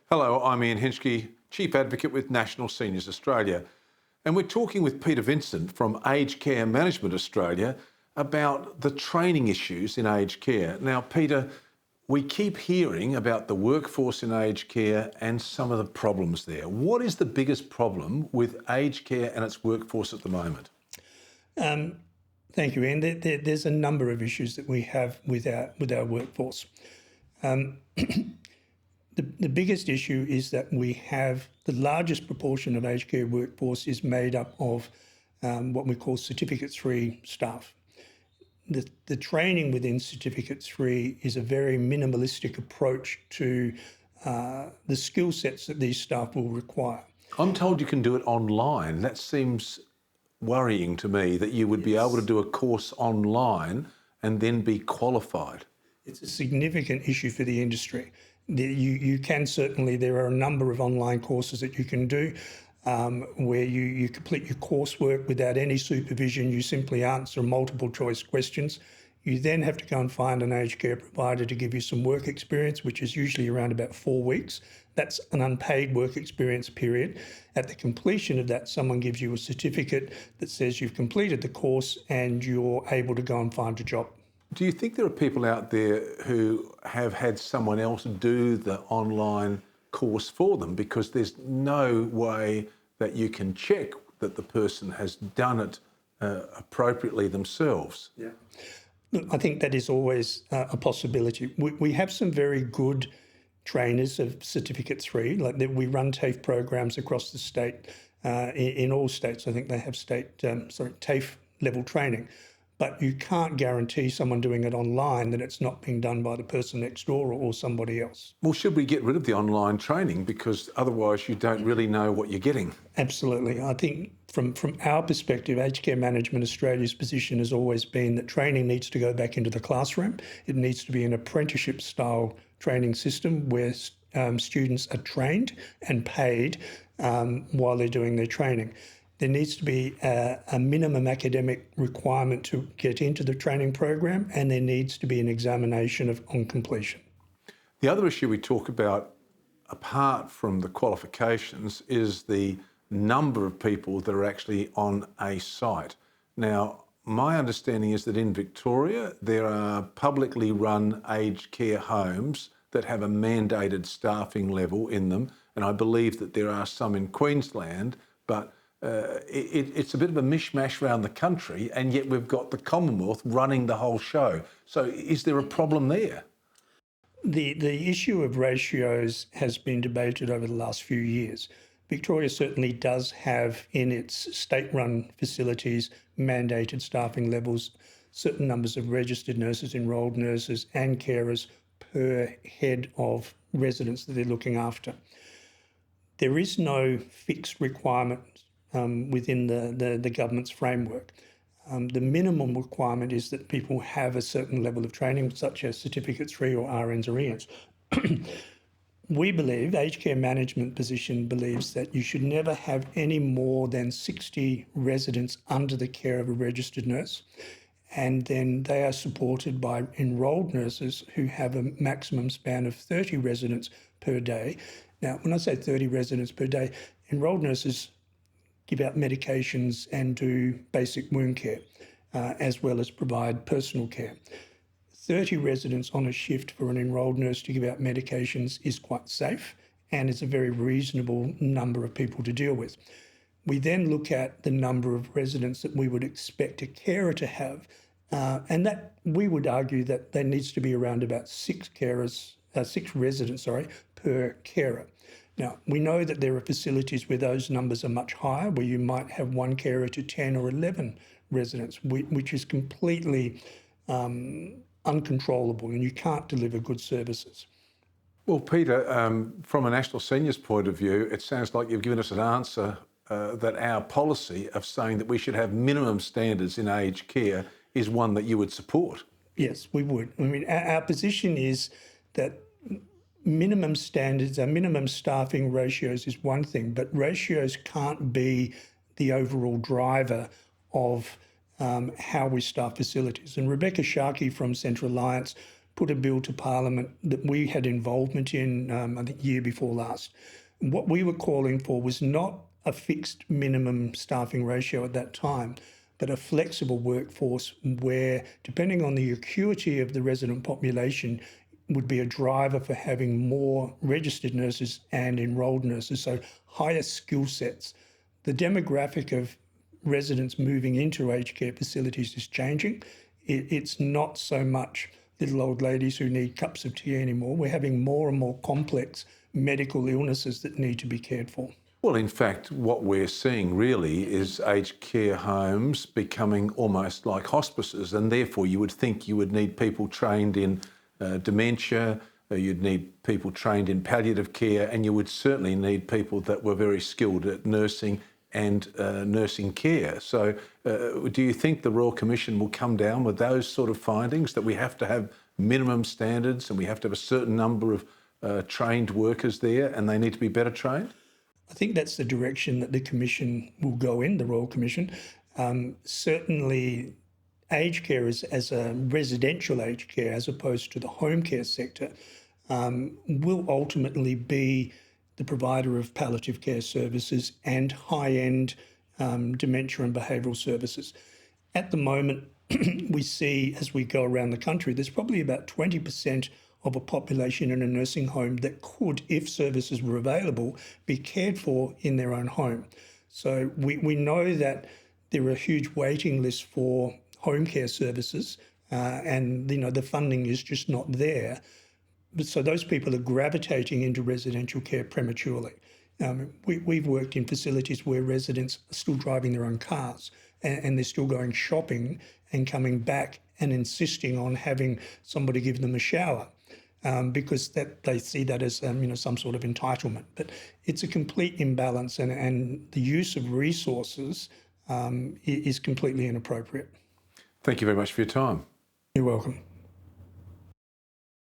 Hello, I'm Ian Henschke, Chief Advocate with National Seniors Australia. And we're talking with Peter Vincent from Aged Care Management Australia about the training issues in aged care. Now, Peter, we keep hearing about the workforce in aged care and some of the problems there. What is the biggest problem with aged care and its workforce at the moment? Thank you, Ian. There's a number of issues that we have with our workforce. The biggest issue is that we have the largest proportion of aged care workforce is made up of what we call Certificate 3 staff. The training within Certificate 3 is a very minimalistic approach to the skill sets that these staff will require. I'm told you can do it online. That seems worrying to me, that you would be able to do a course online and then be qualified. It's a significant issue for the industry. You can certainly, there are a number of online courses that you can do where you complete your coursework without any supervision. You simply answer multiple choice questions. You then have to go and find an aged care provider to give you some work experience, which is usually around about 4 weeks. That's an unpaid work experience period. At the completion of that, someone gives you a certificate that says you've completed the course and you're able to go and find a job. Do you think there are people out there who have had someone else do the online course for them because there's no way that you can check that the person has done it appropriately themselves? Yeah. Look, I think that is always a possibility. We have some very good trainers of Certificate 3, like that we run TAFE programs across the state, in all states. I think they have TAFE level training. But you can't guarantee someone doing it online that it's not being done by the person next door or somebody else. Well, should we get rid of the online training, because otherwise you don't really know what you're getting? Absolutely. I think from our perspective, Aged Care Management Australia's position has always been that training needs to go back into the classroom. It needs to be an apprenticeship style training system where students are trained and paid while they're doing their training. There needs to be a minimum academic requirement to get into the training program, and there needs to be an examination on completion. The other issue we talk about, apart from the qualifications, is the number of people that are actually on a site. Now, my understanding is that in Victoria, there are publicly run aged care homes that have a mandated staffing level in them, and I believe that there are some in Queensland, but it's a bit of a mishmash around the country, and yet we've got the Commonwealth running the whole show. So is there a problem there? The issue of ratios has been debated over the last few years. Victoria certainly does have in its state-run facilities mandated staffing levels, certain numbers of registered nurses, enrolled nurses and carers per head of residents that they're looking after. There is no fixed requirement within the government's framework. The minimum requirement is that people have a certain level of training, such as Certificate 3 or RNs or ENs. We believe, Aged Care Management position believes that you should never have any more than 60 residents under the care of a registered nurse, and then they are supported by enrolled nurses who have a maximum span of 30 residents per day. Now, when I say 30 residents per day, enrolled nurses give out medications and do basic wound care, as well as provide personal care. 30 residents on a shift for an enrolled nurse to give out medications is quite safe, and it's a very reasonable number of people to deal with. We then look at the number of residents that we would expect a carer to have, and that we would argue that there needs to be around about six residents per carer. Now, we know that there are facilities where those numbers are much higher, where you might have one carer to 10 or 11 residents, which is completely uncontrollable, and you can't deliver good services. Well, Peter, from a National Seniors point of view, it sounds like you've given us an answer that our policy of saying that we should have minimum standards in aged care is one that you would support. Yes, we would. I mean, our position is that minimum standards, our minimum staffing ratios is one thing, but ratios can't be the overall driver of how we staff facilities. And Rebecca Sharkey from Central Alliance put a bill to Parliament that we had involvement in, I think, year before last. And what we were calling for was not a fixed minimum staffing ratio at that time, but a flexible workforce where, depending on the acuity of the resident population, would be a driver for having more registered nurses and enrolled nurses, so higher skill sets. The demographic of residents moving into aged care facilities is changing. It's not so much little old ladies who need cups of tea anymore. We're having more and more complex medical illnesses that need to be cared for. Well, in fact, what we're seeing really is aged care homes becoming almost like hospices, and therefore you would think you would need people trained in dementia, you'd need people trained in palliative care, and you would certainly need people that were very skilled at nursing and nursing care. So do you think the Royal Commission will come down with those sort of findings, that we have to have minimum standards and we have to have a certain number of trained workers there and they need to be better trained? I think that's the direction that the Commission will go in, the Royal Commission. Certainly aged care as a residential aged care as opposed to the home care sector will ultimately be the provider of palliative care services and high-end dementia and behavioural services. At the moment, we see, as we go around the country, there's probably about 20% of a population in a nursing home that could, if services were available, be cared for in their own home. So we know that there are huge waiting lists for home care services and the funding is just not there. So those people are gravitating into residential care prematurely. We've worked in facilities where residents are still driving their own cars and they're still going shopping and coming back and insisting on having somebody give them a shower because that they see that as some sort of entitlement. But it's a complete imbalance and the use of resources is completely inappropriate. Thank you very much for your time. You're welcome.